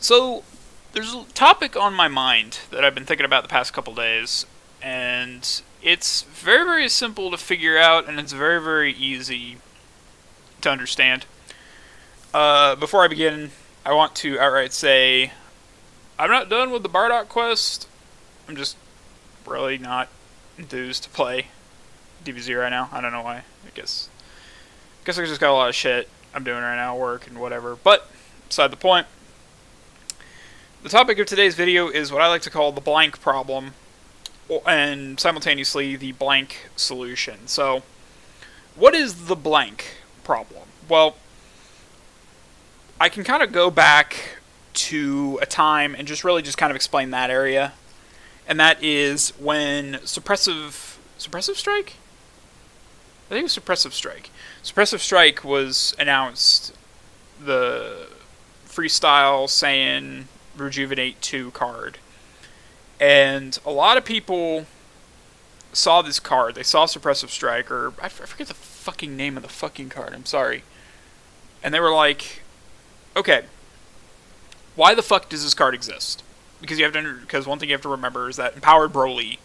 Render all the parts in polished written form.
So, there's a topic on my mind that I've been thinking about the past couple days, and it's very, very simple to figure out, and it's very, very easy to understand. Before I begin, I want to outright say I'm not done with the Bardock quest. I'm just really not enthused to play DBZ right now. I don't know why. I guess I just got a lot of shit I'm doing right now, work and whatever. But beside the point. The topic of today's video is what I like to call the blank problem, and simultaneously the blank solution. So, what is the blank problem? Well, I can kind of go back to a time and just kind of explain that area, and that is when Suppressive Strike? I think it was Suppressive Strike. Suppressive Strike was announced, the freestyle Saiyan Rejuvenate 2 card. And a lot of people saw this card. They saw Suppressive Strike, or I forget the fucking name of the fucking card, I'm sorry. And they were like, okay, why the fuck does this card exist? Because one thing you have to remember is that Empowered Broly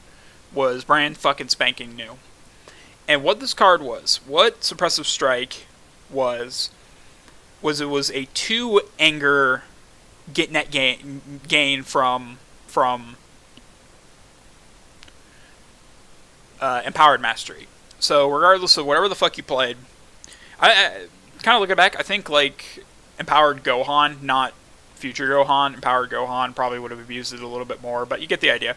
was brand fucking spanking new. And what this card was, what Suppressive Strike was it was a 2 anger get net gain from Empowered Mastery. So regardless of whatever the fuck you played, I kind of looking back, I think like Empowered Gohan, not Future Gohan, Empowered Gohan probably would have abused it a little bit more, but you get the idea.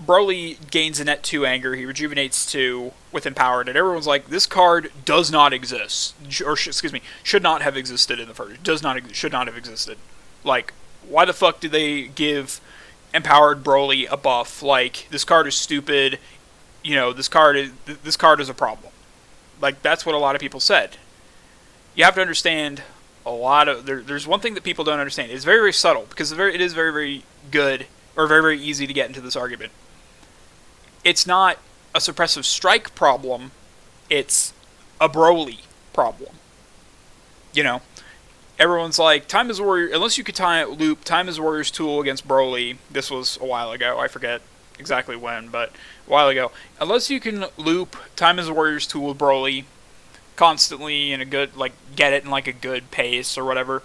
Broly gains a net 2 anger, he rejuvenates 2 with Empowered, and everyone's like, this card does not exist, or should not have existed in the first, should not have existed. Like, why the fuck do they give Empowered Broly a buff? Like, this card is stupid, this card is a problem. Like, that's what a lot of people said. You have to understand there's one thing that people don't understand. It's very, very subtle, because it is very, very good, or very, very easy to get into this argument. It's not a Suppressive Strike problem, it's a Broly problem. Everyone's like, Time is Warrior, unless you could loop Time is Warrior's tool against Broly, this was a while ago, I forget exactly when, but a while ago. Unless you can loop Time is Warrior's tool with Broly constantly in a good, get it in a good pace or whatever,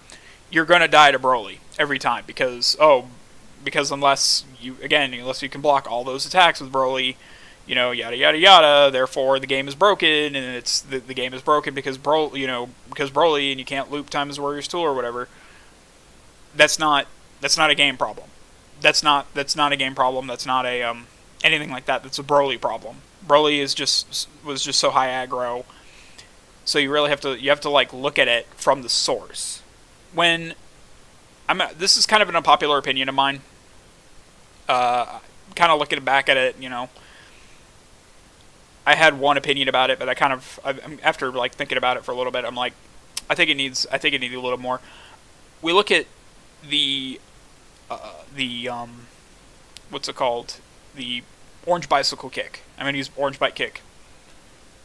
you're gonna die to Broly every time, because unless you can block all those attacks with Broly, yada yada yada, therefore the game is broken, and it's the game is broken because Broly, and you can't loop Time as Warrior's tool or whatever. That's not a game problem. That's not a game problem. That's not a anything like that. That's a Broly problem. Broly was just so high aggro. So you really have to look at it from the source. This is kind of an unpopular opinion of mine. Kind of looking back at it, I had one opinion about it, but after thinking about it for a little bit, I'm like, I think it needs a little more. We look at the what's it called? The Orange Bicycle Kick. I'm gonna use Orange Bike Kick.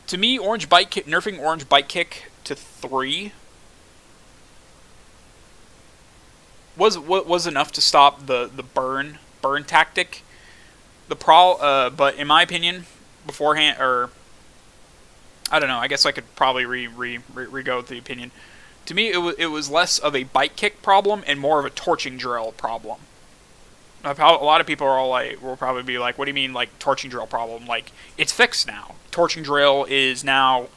To me, nerfing Orange Bike Kick to 3 was enough to stop the burn tactic. But in my opinion, beforehand, or I don't know, I guess I could probably re-go with the opinion. To me, it was less of a bike kick problem and more of a torching drill problem. A lot of people will probably be like, what do you mean, torching drill problem? It's fixed now. Torching drill is now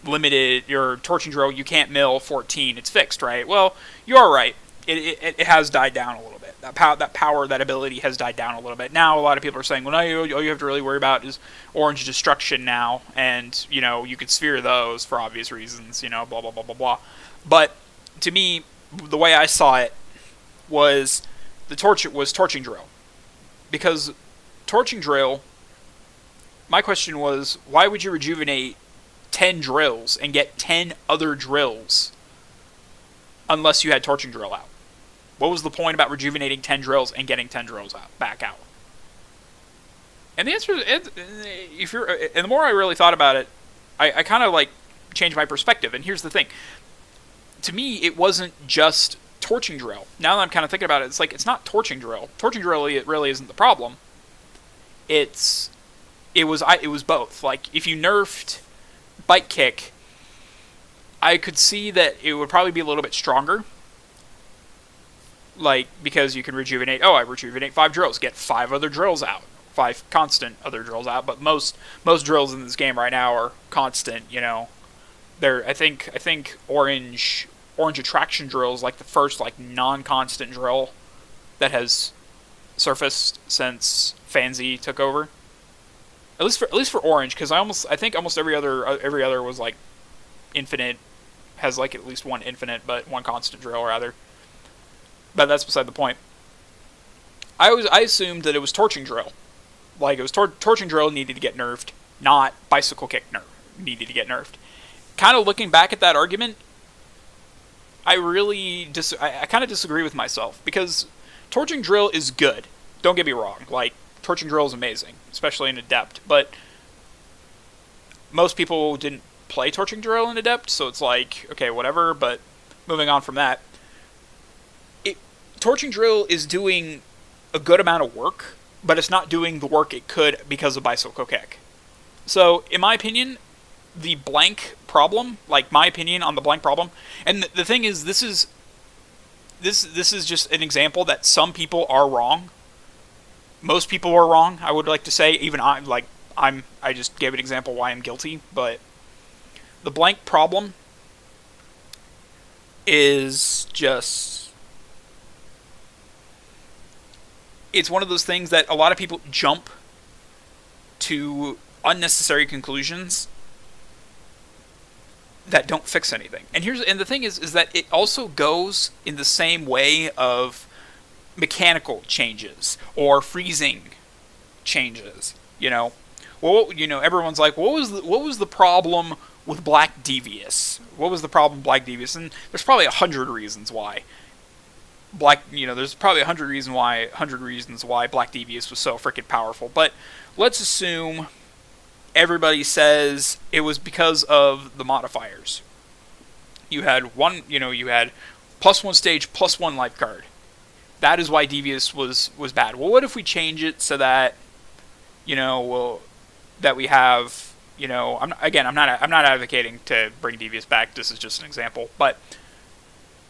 limited. Your torching drill, you can't mill 14. It's fixed, right? Well, you are right. It has died down a little bit. That ability has died down a little bit. Now a lot of people are saying, well, now all you have to really worry about is Orange Destruction now, and you could sphere those for obvious reasons, blah blah blah blah blah. But to me, the way I saw it was torching drill, because torching drill. My question was, why would you rejuvenate 10 drills and get 10 other drills unless you had torching drill out? What was the point about rejuvenating 10 drills and getting 10 drills back out? And the answer is, and the more I really thought about it, I kind of changed my perspective. And here's the thing: to me, it wasn't just torching drill. Now that I'm kind of thinking about it, it's like it's not torching drill. Torching drill, it really isn't the problem. It's it was both. Like if you nerfed bike kick, I could see that it would probably be a little bit stronger. Like because you can rejuvenate. Oh, I rejuvenate 5 drills. Get 5 other drills out. 5 constant other drills out. But most drills in this game right now are constant. You know, I think orange attraction drill is like the first like non-constant drill that has surfaced since FanZ took over. At least for orange, because I think almost every other was like infinite, has like at least one infinite, but one constant drill rather. But that's beside the point. I assumed that it was torching drill, like it was torching drill needed to get nerfed, not bicycle kick needed to get nerfed. Kind of looking back at that argument, I kind of disagree with myself because torching drill is good. Don't get me wrong, like torching drill is amazing, especially in Adept, but most people didn't play torching drill in Adept, so it's like, okay, whatever, but moving on from that, torching drill is doing a good amount of work, but it's not doing the work it could because of bicycle kick. So, in my opinion, the blank problem, like my opinion on the blank problem, and the thing is, this is just an example that some people are wrong. Most people are wrong, I would like to say. Even I just gave an example why I'm guilty, but the blank problem is just, it's one of those things that a lot of people jump to unnecessary conclusions that don't fix anything. And the thing is that it also goes in the same way of mechanical changes or freezing changes. You know, well, you know, everyone's like, what was the problem with Black Devious? What was the problem with Black Devious? And there's probably 100 reasons why. There's probably 100 reasons why Black Devious was so freaking powerful. But let's assume everybody says it was because of the modifiers. You had +1 stage, +1 life card. That is why Devious was bad. Well, what if we change it so that, that we have, I'm not advocating to bring Devious back. This is just an example. But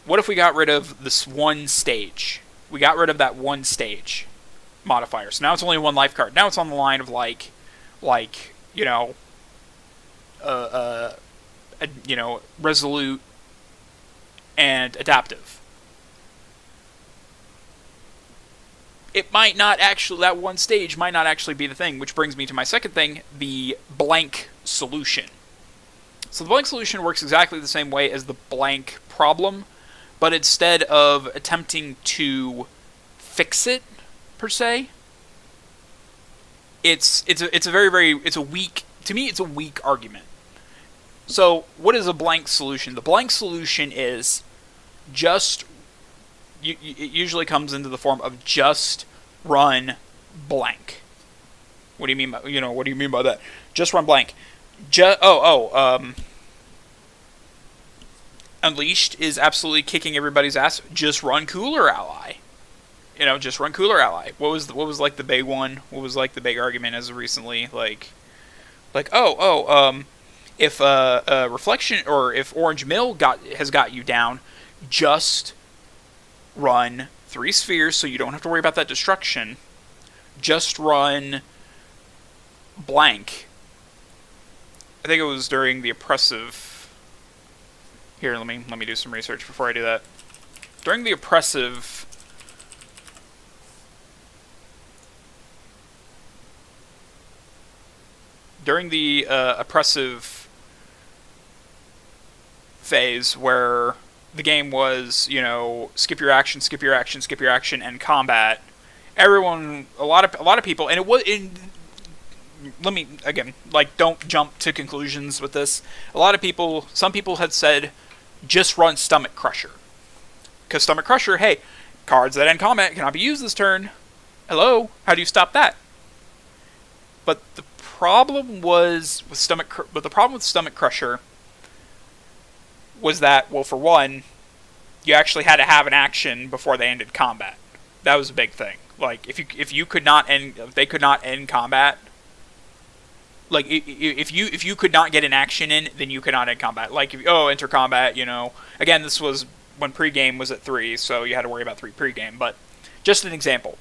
what if we got rid of this 1 stage? We got rid of that 1 stage modifier. So now it's only 1 life card. Now it's on the line of resolute and adaptive. It might not actually, that 1 stage might not actually be the thing, which brings me to my second thing, the blank solution. So the blank solution works exactly the same way as the blank problem, but instead of attempting to fix it, per se, it's a weak argument. So what is a blank solution? The blank solution is just, it usually comes into the form of just run blank. What do you mean by that? Just run blank. Unleashed is absolutely kicking everybody's ass. Just run Cooler Ally. Just run Cooler Ally. What was like the big one? What was like the big argument as of recently? If Reflection or if Orange Mill has got you down, just run 3 spheres so you don't have to worry about that destruction. Just run blank. I think it was during the oppressive. Here, let me do some research before I do that. During the oppressive phase where the game was, skip your action, skip your action, skip your action, and combat. A lot of people, and it was in. Let me again, don't jump to conclusions with this. Some people had said, just run Stomach Crusher, because Stomach Crusher, hey, cards that end combat cannot be used this turn. Hello, how do you stop that? But the problem with Stomach Crusher was that, well, for one, you actually had to have an action before they ended combat. That was a big thing. Like, if you could not end, if they could not end combat, like if you could not get an action in, then you could not end combat. Like, enter combat, Again, this was when pregame was at 3, so you had to worry about 3 pregame. But just an example,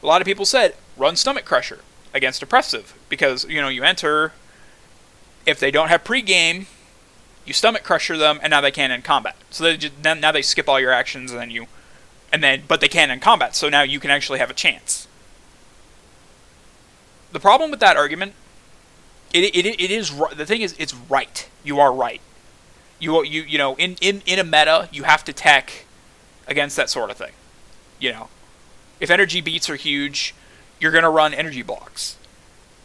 a lot of people said run Stomach Crusher against Oppressive because you enter. If they don't have pregame, you Stomach Crusher them, and now they can't end combat. So now they skip all your actions, but they can't end combat. So now you can actually have a chance. The problem with that argument, it is the thing is it's right. You are right. In a meta you have to tech against that sort of thing. If energy beats are huge, you're gonna run energy blocks.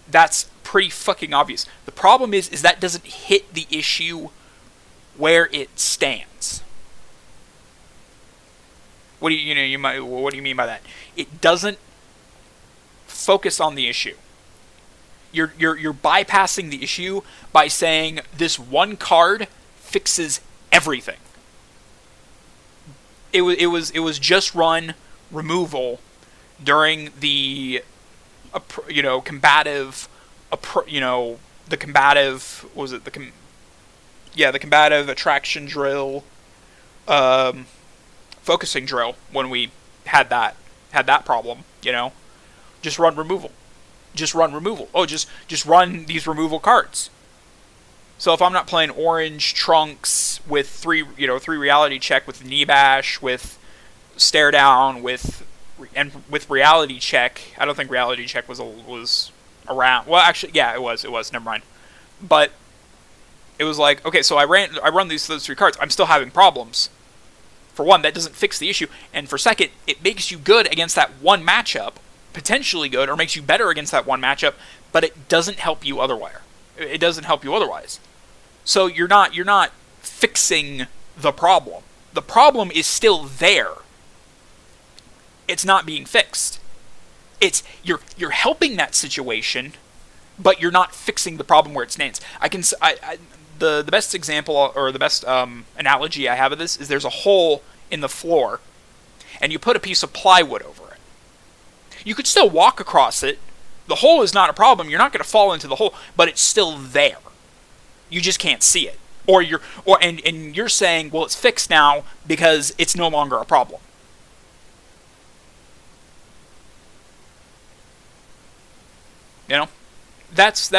That's pretty fucking obvious. The problem is that doesn't hit the issue where it stands. What do what do you mean by that? It doesn't focus on the issue. You're bypassing the issue by saying this one card fixes everything. It was just run removal during the combative the combative the combative attraction drill, focusing drill when we had that problem. Just run removal. Oh, just run these removal cards. So if I'm not playing orange trunks with 3 reality check, with knee bash, with stare down, with reality check. I don't think reality check was around. Well, actually, yeah, it was. Never mind. But it was like, okay, so I run those 3 cards. I'm still having problems. For one, that doesn't fix the issue, and for second, it makes you good against that one matchup, potentially good, or makes you better against that one matchup, but it doesn't help you otherwise. It doesn't help you otherwise. So you're not fixing the problem. The problem is still there. It's not being fixed. It's you're helping that situation, but you're not fixing the problem where it stands. The best example, or the best analogy I have of this is there's a hole in the floor, and you put a piece of plywood over it. You could still walk across it. The hole is not a problem. You're not going to fall into the hole, but it's still there. You just can't see it. And you're saying, well, it's fixed now because it's no longer a problem. That's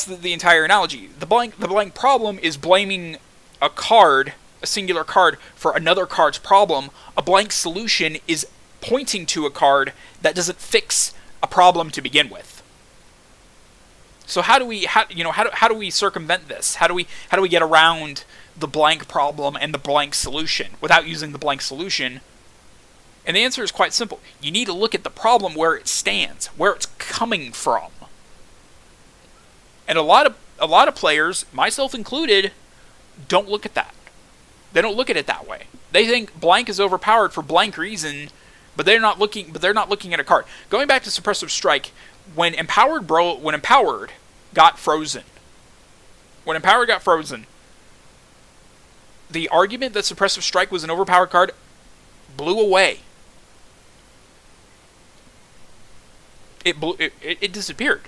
the entire analogy. The blank problem is blaming a singular card, for another card's problem. A blank solution is pointing to a card that doesn't fix a problem to begin with. So how do we circumvent this? How do we get around the blank problem and the blank solution without using the blank solution? And the answer is quite simple. You need to look at the problem where it stands, where it's coming from. And a lot of players, myself included, don't look at that. They don't look at it that way. They think blank is overpowered for blank reason, but they're not looking at a card. Going back to Suppressive Strike, when Empowered got frozen, the argument that Suppressive Strike was an overpowered card blew away. It disappeared.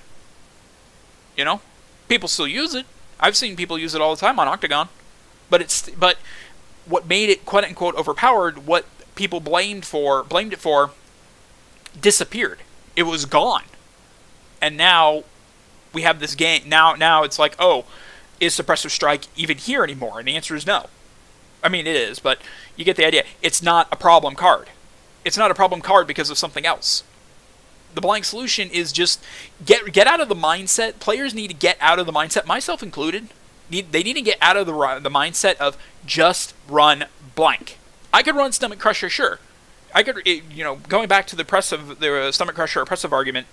People still use it. I've seen people use it all the time on Octagon, but what made it quote unquote overpowered, what people blamed it for, disappeared. It was gone, and now we have this game. Now it's like, oh, is Suppressive Strike even here anymore? And the answer is no. I mean, it is, but you get the idea. It's not a problem card. It's not a problem card because of something else. The blank solution is just get out of the mindset. Players need to get out of the mindset, myself included. They need to get out of the mindset of just run blank. I could run Stomach Crusher, sure. I could, going back to the Stomach Crusher oppressive argument,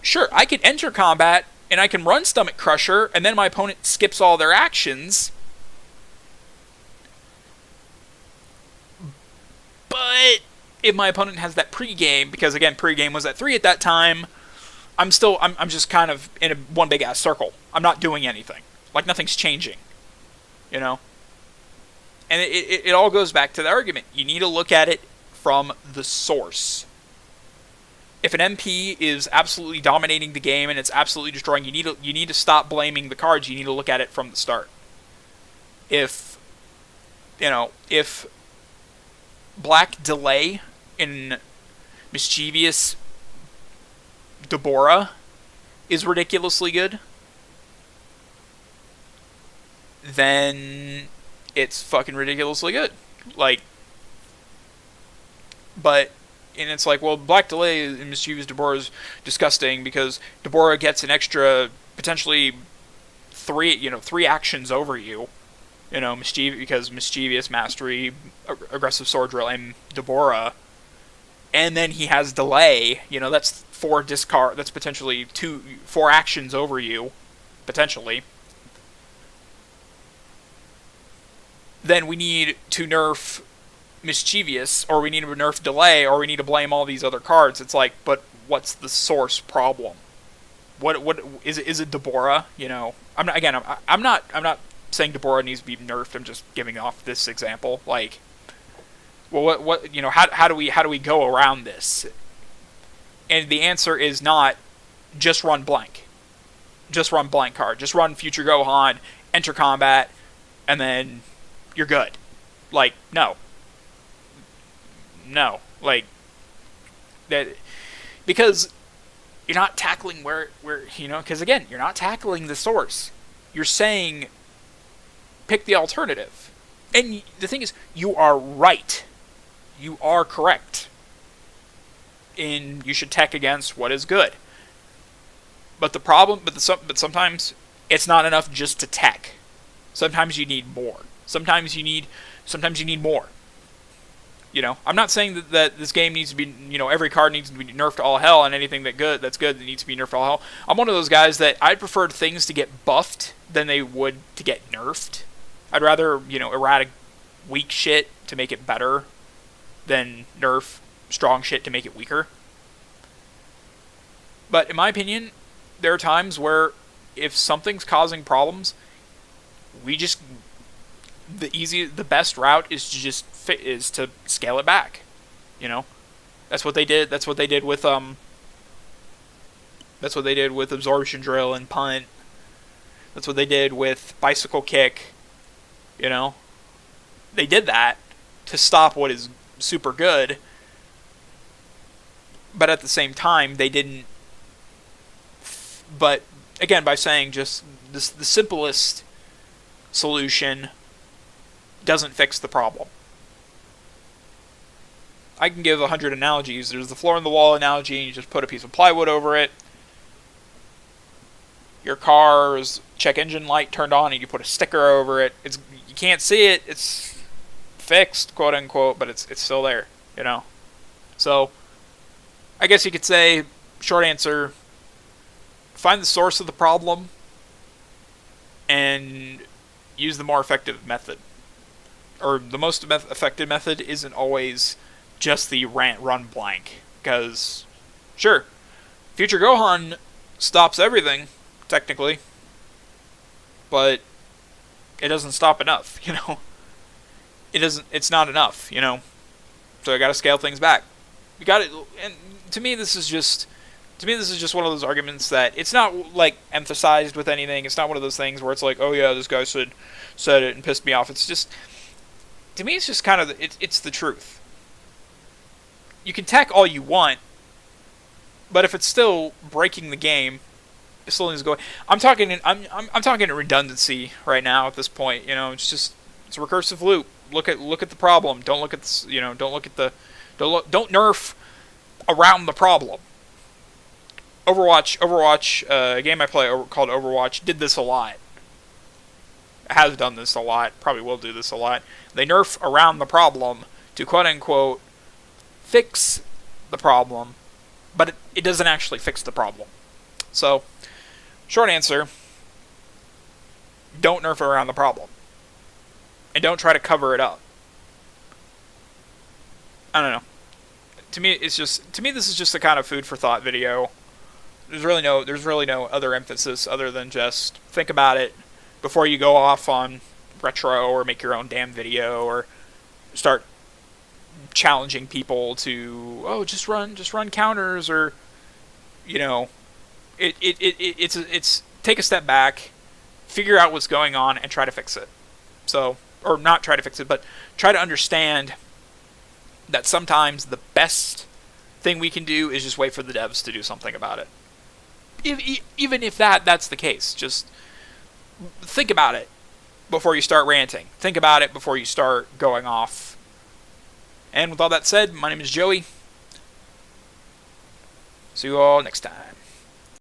sure, I could enter combat and I can run Stomach Crusher, and then my opponent skips all their actions. But if my opponent has that pregame, because again, pregame was at 3 at that time, I'm just kind of in one big ass circle. I'm not doing anything. Like nothing's changing. you know? And it all goes back to the argument. You need to look at it from the source. If an MP is absolutely dominating the game and it's absolutely destroying, you need to stop blaming the cards. You need to look at it from the start. If Black Delay in Mischievous Deborah is ridiculously good, then it's fucking ridiculously good. Like, but, and it's like, well, Black Delay in Mischievous Deborah is disgusting because Deborah gets an extra, potentially three actions over you. Because Mischievous, Mastery, Aggressive Sword Drill, and Deborah. And then he has Delay. That's 4 discard. That's potentially 4 actions over you, potentially. Then we need to nerf Mischievous, or we need to nerf Delay, or we need to blame all these other cards. It's like, but what's the source problem? What is it? Is it Deborah? I'm not saying Deborah needs to be nerfed. I'm just giving off this example. Like, well, how do we go around this? And the answer is not just run blank. Just run blank card. Just run Future Gohan, enter combat, and then you're good. Like, no, like that, because you're not tackling where because again, you're not tackling the source. You're saying pick the alternative. And the thing is, you are right. You are correct. And you should tech against what is good. But the problem, but sometimes it's not enough just to tech. Sometimes you need more. Sometimes you need more. I'm not saying that this game needs to be, every card needs to be nerfed to all hell, and anything that's good that needs to be nerfed to all hell. I'm one of those guys that I'd prefer things to get buffed than they would to get nerfed. I'd rather, erratic weak shit to make it better than nerf strong shit to make it weaker. But in my opinion, there are times where if something's causing problems, the best route is to scale it back. That's what they did. That's what they did with Absorption Drill and Punt. That's what they did with Bicycle Kick. They did that to stop what is super good, but at the same time they didn't. But again, by saying just the simplest solution doesn't fix the problem. I can give 100 analogies. There's the floor and the wall analogy, and you just put a piece of plywood over it. Your car's check engine light turned on, and you put a sticker over it. You can't see it. It's fixed, quote unquote, but it's still there. So I guess you could say, short answer, find the source of the problem and use the more effective method. Or the most effective method isn't always just the run blank. Because, sure, Future Gohan stops everything, technically, but it doesn't stop enough, It's not enough, So I gotta scale things back. You got it, and to me this is just one of those arguments that it's not like emphasized with anything. It's not one of those things where it's like, oh yeah, this guy said it and pissed me off. It's just, to me, it's just kind of it's the truth. You can tech all you want, but if it's still breaking the game, it still needs to go. I'm talking in redundancy right now at this point. It's a recursive loop. Look at the problem. Don't look at this, don't nerf around the problem. Overwatch, a game I play called Overwatch, did this a lot. Has done this a lot. Probably will do this a lot. They nerf around the problem to quote unquote fix the problem, but it doesn't actually fix the problem. So, short answer: don't nerf around the problem, and don't try to cover it up. I don't know. To me, this is just a kind of food for thought video. There's really no other emphasis other than just think about it before you go off on retro or make your own damn video or start challenging people to just run counters, or it's take a step back, figure out what's going on, and try to fix it. So, or not try to fix it, but try to understand that sometimes the best thing we can do is just wait for the devs to do something about it. Even if that's the case, just think about it before you start ranting. Think about it before you start going off. And with all that said, my name is Joey. See you all next time.